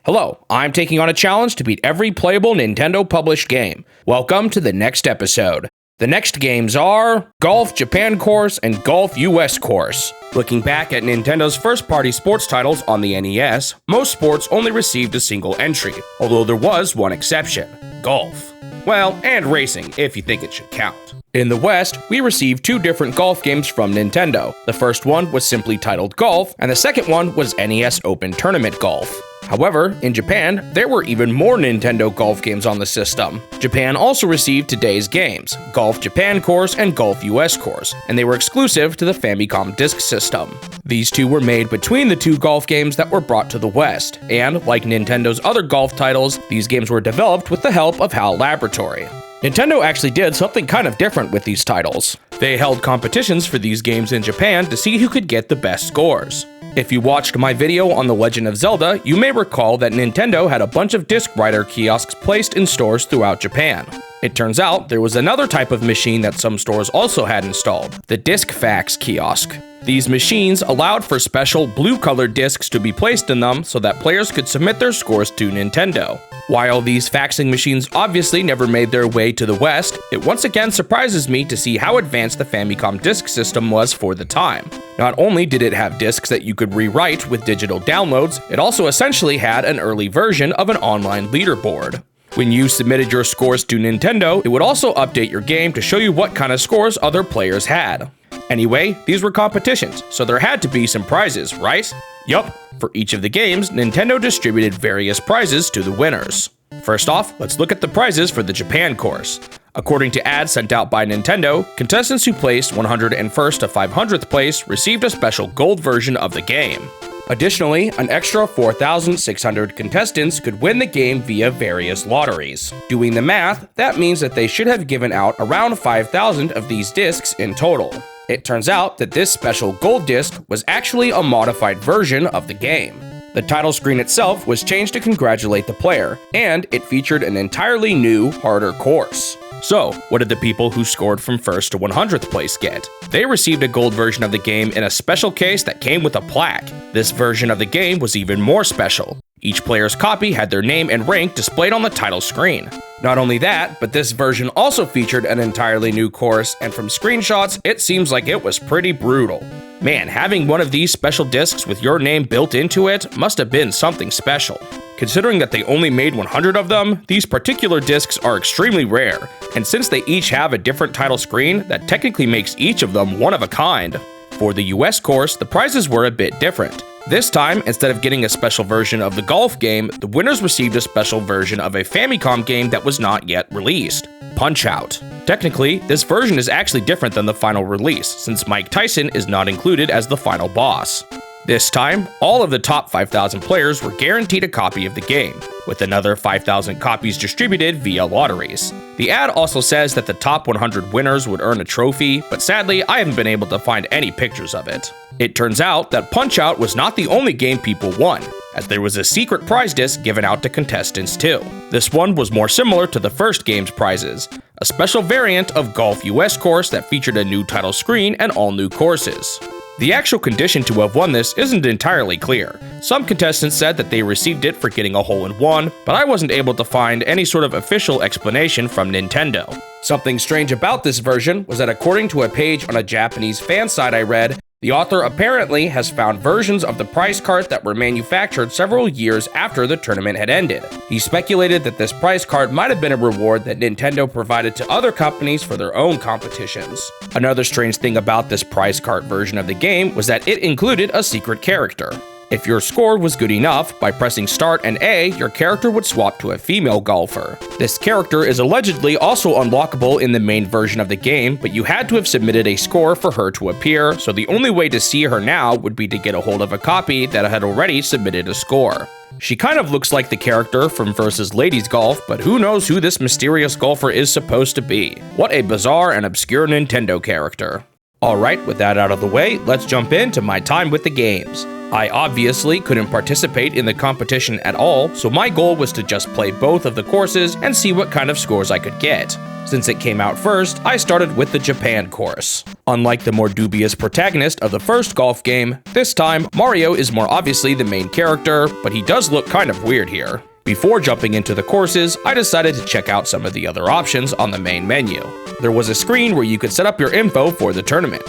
Hello, I'm taking on a challenge to beat every playable Nintendo published game. Welcome to the next episode. The next games are Golf Japan Course and Golf US Course. Looking back at Nintendo's first-party sports titles on the NES, most sports only received a single entry, although there was one exception: golf. Well, and racing, if you think it should count. In the West, we received two different golf games from Nintendo. The first one was simply titled Golf, and the second one was NES Open Tournament Golf. However, in Japan, there were even more Nintendo golf games on the system. Japan also received today's games, Golf Japan Course and Golf US Course, and they were exclusive to the Famicom Disk System. These two were made between the two golf games that were brought to the West, and like Nintendo's other golf titles, these games were developed with the help of HAL Laboratory. Nintendo actually did something kind of different with these titles. They held competitions for these games in Japan to see who could get the best scores. If you watched my video on The Legend of Zelda, you may recall that Nintendo had a bunch of disc writer kiosks placed in stores throughout Japan. It turns out there was another type of machine that some stores also had installed, the Disk Fax Kiosk. These machines allowed for special blue-colored discs to be placed in them so that players could submit their scores to Nintendo. While these faxing machines obviously never made their way to the West, it once again surprises me to see how advanced the Famicom Disk System was for the time. Not only did it have discs that you could rewrite with digital downloads, it also essentially had an early version of an online leaderboard. When you submitted your scores to Nintendo, it would also update your game to show you what kind of scores other players had. Anyway, these were competitions, so there had to be some prizes, right? Yup, for each of the games, Nintendo distributed various prizes to the winners. First off, let's look at the prizes for the Japan course. According to ads sent out by Nintendo, contestants who placed 101st to 500th place received a special gold version of the game. Additionally, an extra 4,600 contestants could win the game via various lotteries. Doing the math, that means that they should have given out around 5,000 of these discs in total. It turns out that this special gold disc was actually a modified version of the game. The title screen itself was changed to congratulate the player, and it featured an entirely new, harder course. So, what did the people who scored from 1st to 100th place get? They received a gold version of the game in a special case that came with a plaque. This version of the game was even more special. Each player's copy had their name and rank displayed on the title screen. Not only that, but this version also featured an entirely new course, and from screenshots, it seems like it was pretty brutal. Man, having one of these special discs with your name built into it must have been something special. Considering that they only made 100 of them, these particular discs are extremely rare, and since they each have a different title screen, that technically makes each of them one of a kind. For the US course, the prizes were a bit different. This time, instead of getting a special version of the golf game, the winners received a special version of a Famicom game that was not yet released, Punch-Out! Technically, this version is actually different than the final release, since Mike Tyson is not included as the final boss. This time, all of the top 5,000 players were guaranteed a copy of the game, with another 5,000 copies distributed via lotteries. The ad also says that the top 100 winners would earn a trophy, but sadly, I haven't been able to find any pictures of it. It turns out that Punch-Out! Was not the only game people won, as there was a secret prize disc given out to contestants too. This one was more similar to the first game's prizes, a special variant of Golf US Course that featured a new title screen and all new courses. The actual condition to have won this isn't entirely clear. Some contestants said that they received it for getting a hole-in-one, but I wasn't able to find any sort of official explanation from Nintendo. Something strange about this version was that according to a page on a Japanese fan site I read, the author apparently has found versions of the prize card that were manufactured several years after the tournament had ended. He speculated that this prize card might have been a reward that Nintendo provided to other companies for their own competitions. Another strange thing about this prize card version of the game was that it included a secret character. If your score was good enough, by pressing Start and A, your character would swap to a female golfer. This character is allegedly also unlockable in the main version of the game, but you had to have submitted a score for her to appear, so the only way to see her now would be to get a hold of a copy that had already submitted a score. She kind of looks like the character from Versus Ladies Golf, but who knows who this mysterious golfer is supposed to be. What a bizarre and obscure Nintendo character. Alright, with that out of the way, let's jump into my time with the games. I obviously couldn't participate in the competition at all, so my goal was to just play both of the courses and see what kind of scores I could get. Since it came out first, I started with the Japan course. Unlike the more dubious protagonist of the first golf game, this time Mario is more obviously the main character, but he does look kind of weird here. Before jumping into the courses, I decided to check out some of the other options on the main menu. There was a screen where you could set up your info for the tournament.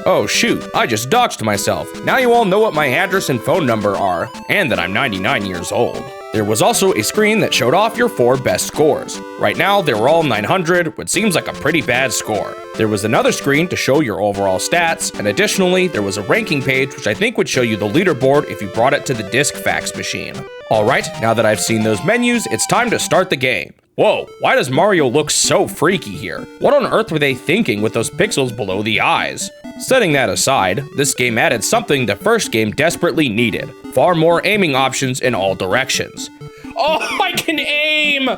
Oh shoot, I just doxed myself. Now you all know what my address and phone number are, and that I'm 99 years old. There was also a screen that showed off your 4 best scores. Right now, they were all 900, which seems like a pretty bad score. There was another screen to show your overall stats, and additionally, there was a ranking page which I think would show you the leaderboard if you brought it to the Disk Fax machine. Alright, now that I've seen those menus, it's time to start the game. Whoa, why does Mario look so freaky here? What on earth were they thinking with those pixels below the eyes? Setting that aside, this game added something the first game desperately needed. Far more aiming options in all directions. Oh, I can aim!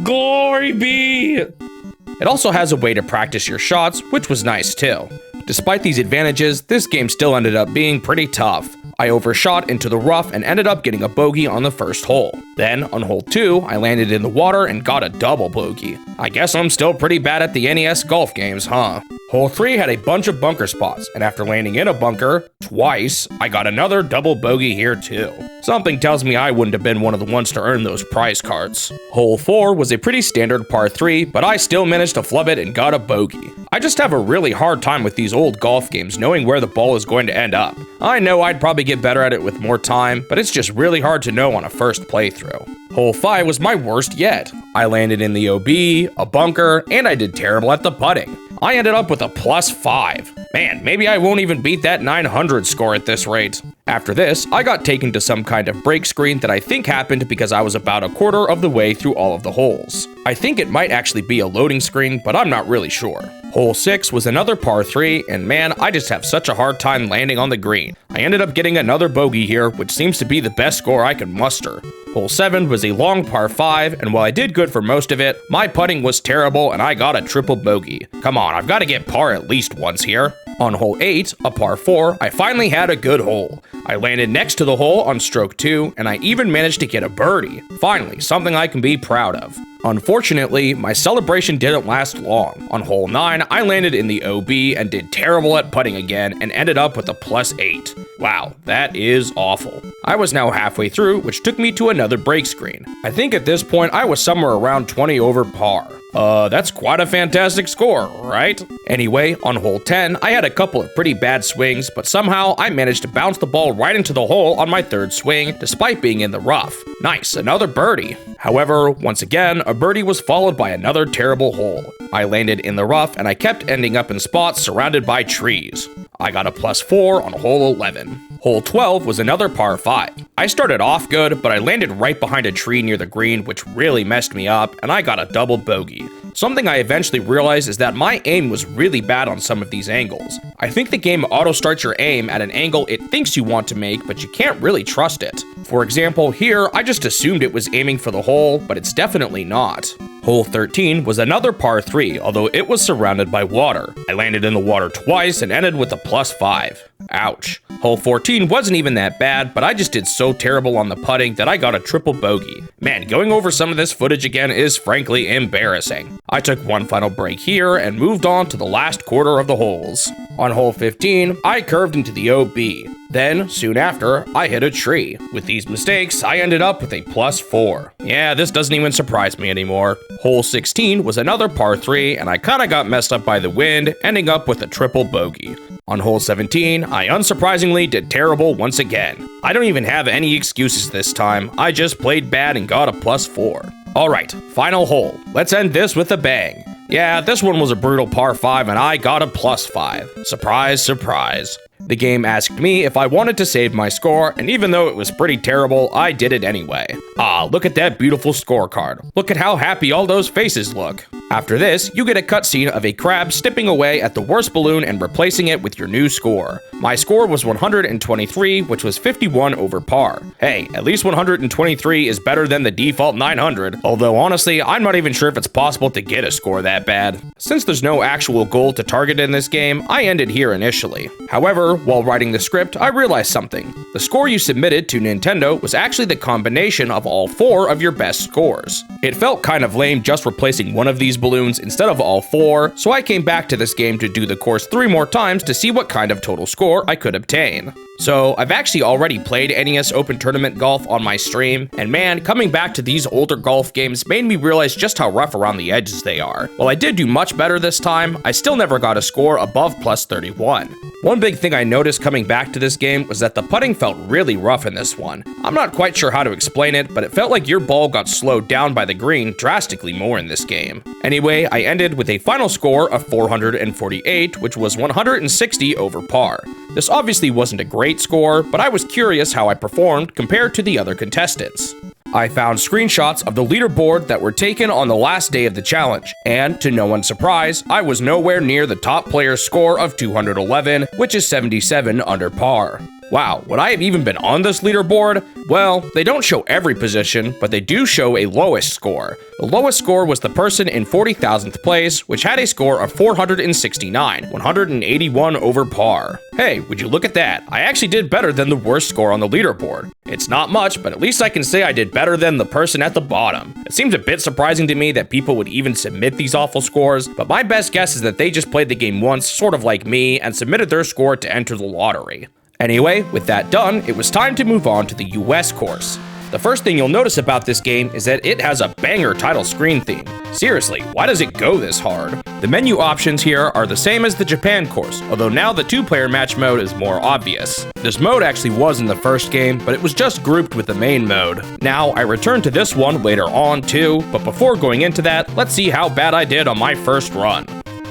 Glory be! It also has a way to practice your shots, which was nice too. Despite these advantages, this game still ended up being pretty tough. I overshot into the rough and ended up getting a bogey on the first hole. Then, on hole 2, I landed in the water and got a double bogey. I guess I'm still pretty bad at the NES golf games, huh? Hole 3 had a bunch of bunker spots, and after landing in a bunker twice, I got another double bogey here too. Something tells me I wouldn't have been one of the ones to earn those prize cards. Hole 4 was a pretty standard par 3, but I still managed to flub it and got a bogey. I just have a really hard time with these old golf games knowing where the ball is going to end up. I know I'd probably get better at it with more time, but it's just really hard to know on a first playthrough. Hole 5 was my worst yet. I landed in the OB, a bunker, and I did terrible at the putting. I ended up with a +5. Man, maybe I won't even beat that 900 score at this rate. After this, I got taken to some kind of break screen that I think happened because I was about a quarter of the way through all of the holes. I think it might actually be a loading screen, but I'm not really sure. Hole 6 was another par 3, and man, I just have such a hard time landing on the green. I ended up getting another bogey here, which seems to be the best score I can muster. Hole 7 was a long par 5, and while I did good for most of it, my putting was terrible and I got a triple bogey. Come on, I've got to get par at least once here. On hole 8, a par 4, I finally had a good hole. I landed next to the hole on stroke 2, and I even managed to get a birdie. Finally, something I can be proud of. Unfortunately, my celebration didn't last long. On hole 9, I landed in the OB and did terrible at putting again and ended up with a +8. Wow, that is awful. I was now halfway through, which took me to another break screen. I think at this point I was somewhere around 20 over par. That's quite a fantastic score, right? Anyway, on hole 10, I had a couple of pretty bad swings, but somehow I managed to bounce the ball right into the hole on my third swing, despite being in the rough. Nice, another birdie. However, once again, a birdie was followed by another terrible hole. I landed in the rough, and I kept ending up in spots surrounded by trees. I got a +4 on hole 11. Hole 12 was another par 5. I started off good, but I landed right behind a tree near the green, which really messed me up, and I got a double bogey. Something I eventually realized is that my aim was really bad on some of these angles. I think the game auto-starts your aim at an angle it thinks you want to make, but you can't really trust it. For example, here, I just assumed it was aiming for the hole, but it's definitely not. Hole 13 was another par 3, although it was surrounded by water. I landed in the water twice and ended with a +5. Ouch. Hole 14 wasn't even that bad, but I just did so terrible on the putting that I got a triple bogey. Man, going over some of this footage again is frankly embarrassing. I took one final break here and moved on to the last quarter of the holes. On hole 15, I curved into the OB. Then, soon after, I hit a tree. With these mistakes, I ended up with a +4. Yeah, this doesn't even surprise me anymore. Hole 16 was another par 3, and I kinda got messed up by the wind, ending up with a triple bogey. On hole 17, I unsurprisingly did terrible once again. I don't even have any excuses this time, I just played bad and got a +4. Alright, final hole. Let's end this with a bang. Yeah, this one was a brutal par 5 and I got a +5. Surprise, surprise. The game asked me if I wanted to save my score, and even though it was pretty terrible, I did it anyway. Ah, look at that beautiful scorecard. Look at how happy all those faces look. After this, you get a cutscene of a crab snipping away at the worst balloon and replacing it with your new score. My score was 123, which was 51 over par. Hey, at least 123 is better than the default 900, although honestly, I'm not even sure if it's possible to get a score that bad. Since there's no actual goal to target in this game, I ended here initially. However, while writing the script, I realized something. The score you submitted to Nintendo was actually the combination of all 4 of your best scores. It felt kind of lame just replacing one of these balloons instead of all 4, so I came back to this game to do the course 3 more times to see what kind of total score I could obtain. So, I've actually already played NES Open Tournament Golf on my stream, and man, coming back to these older golf games made me realize just how rough around the edges they are. While I did do much better this time, I still never got a score above plus 31. One big thing I noticed coming back to this game was that the putting felt really rough in this one. I'm not quite sure how to explain it, but it felt like your ball got slowed down by the green drastically more in this game. Anyway, I ended with a final score of 448, which was 160 over par. This obviously wasn't a great score, but I was curious how I performed compared to the other contestants. I found screenshots of the leaderboard that were taken on the last day of the challenge, and to no one's surprise, I was nowhere near the top player's score of 211, which is 77 under par. Wow, would I have even been on this leaderboard? Well, they don't show every position, but they do show a lowest score. The lowest score was the person in 40,000th place, which had a score of 469, 181 over par. Hey, would you look at that? I actually did better than the worst score on the leaderboard. It's not much, but at least I can say I did better than the person at the bottom. It seems a bit surprising to me that people would even submit these awful scores, but my best guess is that they just played the game once, sort of like me, and submitted their score to enter the lottery. Anyway, with that done, it was time to move on to the US course. The first thing you'll notice about this game is that it has a banger title screen theme. Seriously, why does it go this hard? The menu options here are the same as the Japan course, although now the 2-player match mode is more obvious. This mode actually was in the first game, but it was just grouped with the main mode. Now, I returned to this one later on too, but before going into that, let's see how bad I did on my first run.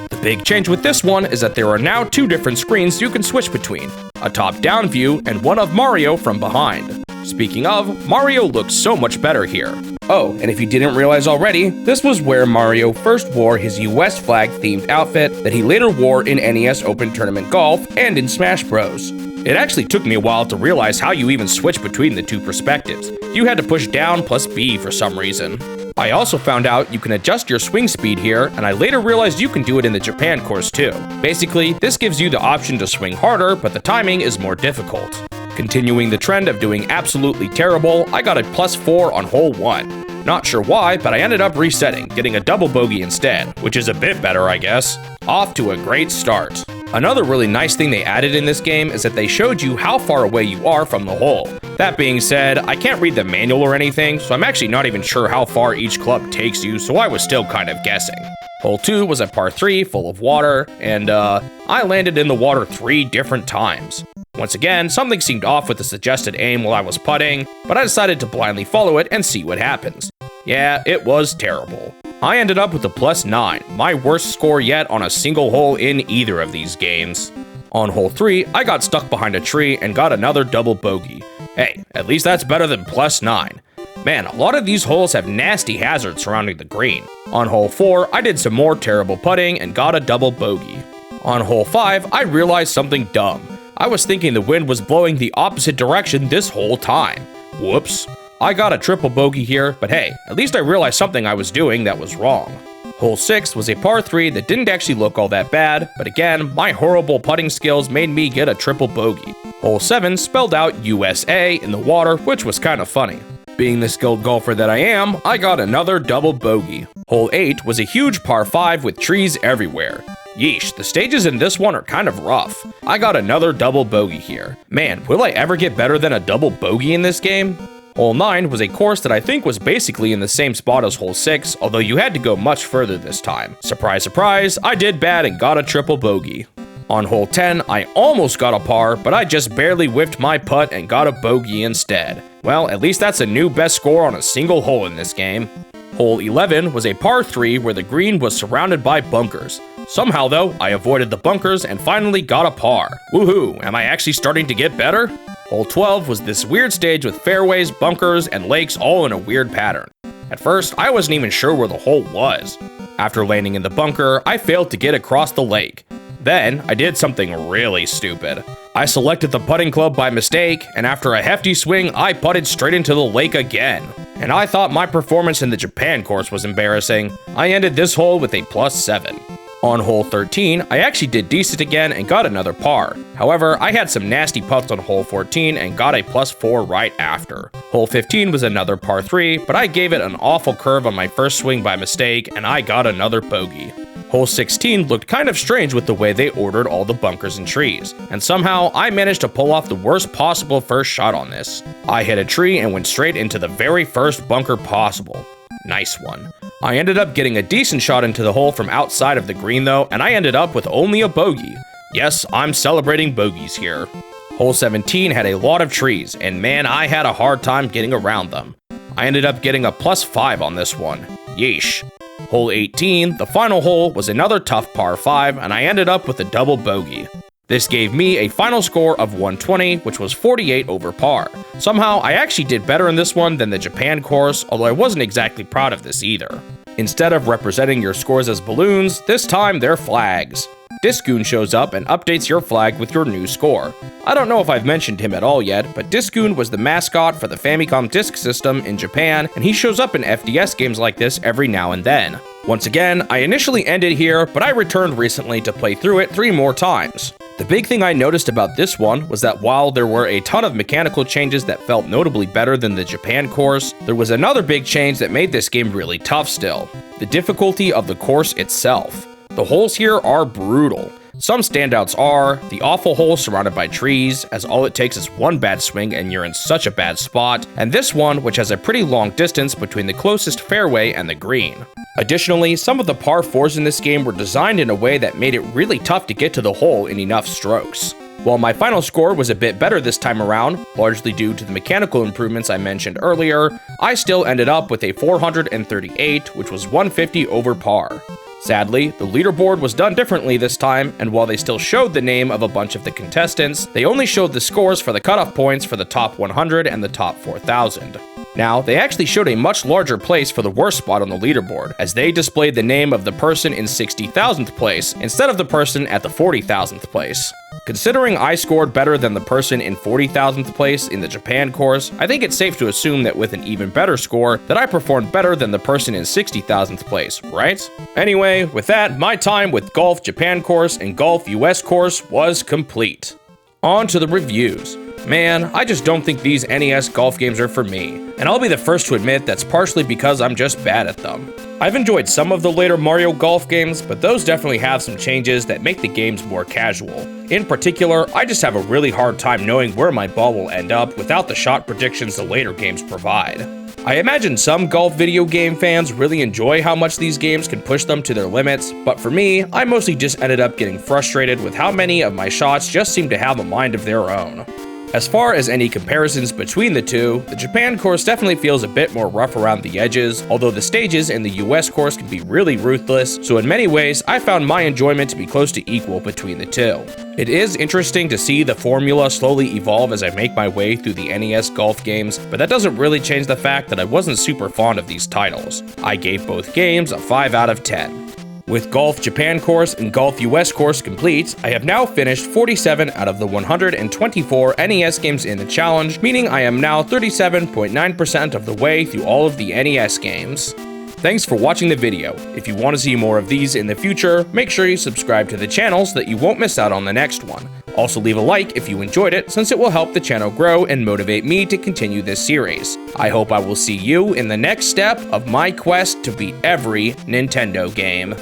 The big change with this one is that there are now 2 different screens you can switch between, a top-down view and one of Mario from behind. Speaking of, Mario looks so much better here. Oh, and if you didn't realize already, this was where Mario first wore his US flag-themed outfit that he later wore in NES Open Tournament Golf and in Smash Bros. It actually took me a while to realize how you even switch between the 2 perspectives. You had to push down plus B for some reason. I also found out you can adjust your swing speed here, and I later realized you can do it in the Japan course too. Basically, this gives you the option to swing harder, but the timing is more difficult. Continuing the trend of doing absolutely terrible, I got a +4 on hole 1. Not sure why, but I ended up resetting, getting a double bogey instead, which is a bit better, I guess. Off to a great start. Another really nice thing they added in this game is that they showed you how far away you are from the hole. That being said, I can't read the manual or anything, so I'm actually not even sure how far each club takes you, so I was still kind of guessing. Hole 2 was a par 3 full of water, and I landed in the water 3 different times. Once again, something seemed off with the suggested aim while I was putting, but I decided to blindly follow it and see what happens. Yeah, it was terrible. I ended up with a +9, my worst score yet on a single hole in either of these games. On hole 3, I got stuck behind a tree and got another double bogey. Hey, at least that's better than +9. Man, a lot of these holes have nasty hazards surrounding the green. On hole 4, I did some more terrible putting and got a double bogey. On hole 5, I realized something dumb. I was thinking the wind was blowing the opposite direction this whole time. Whoops. I got a triple bogey here, but hey, at least I realized something I was doing that was wrong. Hole 6 was a par 3 that didn't actually look all that bad, but again, my horrible putting skills made me get a triple bogey. Hole 7 spelled out USA in the water, which was kind of funny. Being the skilled golfer that I am, I got another double bogey. Hole 8 was a huge par 5 with trees everywhere. Yeesh, the stages in this one are kind of rough. I got another double bogey here. Man, will I ever get better than a double bogey in this game? Hole 9 was a course that I think was basically in the same spot as hole 6, although you had to go much further this time. Surprise, surprise, I did bad and got a triple bogey. On hole 10, I almost got a par, but I just barely whiffed my putt and got a bogey instead. Well, at least that's a new best score on a single hole in this game. Hole 11 was a par 3 where the green was surrounded by bunkers. Somehow though, I avoided the bunkers and finally got a par. Woohoo, am I actually starting to get better? Hole 12 was this weird stage with fairways, bunkers, and lakes all in a weird pattern. At first, I wasn't even sure where the hole was. After landing in the bunker, I failed to get across the lake. Then, I did something really stupid. I selected the putting club by mistake, and after a hefty swing, I putted straight into the lake again. And I thought my performance in the Japan course was embarrassing. I ended this hole with a +7. On hole 13, I actually did decent again and got another par. However, I had some nasty putts on hole 14 and got a +4 right after. Hole 15 was another par 3, but I gave it an awful curve on my first swing by mistake and I got another bogey. Hole 16 looked kind of strange with the way they ordered all the bunkers and trees, and somehow I managed to pull off the worst possible first shot on this. I hit a tree and went straight into the very first bunker possible. Nice one. I ended up getting a decent shot into the hole from outside of the green though, and I ended up with only a bogey. Yes, I'm celebrating bogeys here. Hole 17 had a lot of trees, and man, I had a hard time getting around them. I ended up getting a +5 on this one. Yeesh. Hole 18, the final hole, was another tough par 5, and I ended up with a double bogey. This gave me a final score of 120, which was 48 over par. Somehow, I actually did better in this one than the Japan course, although I wasn't exactly proud of this either. Instead of representing your scores as balloons, this time they're flags. Diskoon shows up and updates your flag with your new score. I don't know if I've mentioned him at all yet, but Diskoon was the mascot for the Famicom Disk System in Japan, and he shows up in FDS games like this every now and then. Once again, I initially ended here, but I returned recently to play through it 3 more times. The big thing I noticed about this one was that while there were a ton of mechanical changes that felt notably better than the Japan course, there was another big change that made this game really tough still: the difficulty of the course itself. The holes here are brutal. Some standouts are the awful hole surrounded by trees, as all it takes is one bad swing and you're in such a bad spot, and this one, which has a pretty long distance between the closest fairway and the green. Additionally, some of the par 4s in this game were designed in a way that made it really tough to get to the hole in enough strokes. While my final score was a bit better this time around, largely due to the mechanical improvements I mentioned earlier, I still ended up with a 438, which was 150 over par. Sadly, the leaderboard was done differently this time, and while they still showed the name of a bunch of the contestants, they only showed the scores for the cutoff points for the top 100 and the top 4,000. Now, they actually showed a much larger place for the worst spot on the leaderboard, as they displayed the name of the person in 60,000th place instead of the person at the 40,000th place. Considering I scored better than the person in 40,000th place in the Japan course, I think it's safe to assume that with an even better score, that I performed better than the person in 60,000th place, right? Anyway, with that, my time with Golf Japan course and Golf US course was complete. On to the reviews. Man, I just don't think these NES golf games are for me, and I'll be the first to admit that's partially because I'm just bad at them. I've enjoyed some of the later Mario Golf games, but those definitely have some changes that make the games more casual. In particular, I just have a really hard time knowing where my ball will end up without the shot predictions the later games provide. I imagine some golf video game fans really enjoy how much these games can push them to their limits, but for me, I mostly just ended up getting frustrated with how many of my shots just seem to have a mind of their own. As far as any comparisons between the two, the Japan course definitely feels a bit more rough around the edges, although the stages in the US course can be really ruthless, so in many ways, I found my enjoyment to be close to equal between the two. It is interesting to see the formula slowly evolve as I make my way through the NES golf games, but that doesn't really change the fact that I wasn't super fond of these titles. I gave both games a 5 out of 10. With Golf Japan course and Golf US course complete, I have now finished 47 out of the 124 NES games in the challenge, meaning I am now 37.9% of the way through all of the NES games. Thanks for watching the video. If you want to see more of these in the future, make sure you subscribe to the channel so that you won't miss out on the next one. Also leave a like if you enjoyed it, since it will help the channel grow and motivate me to continue this series. I hope I will see you in the next step of my quest to beat every Nintendo game.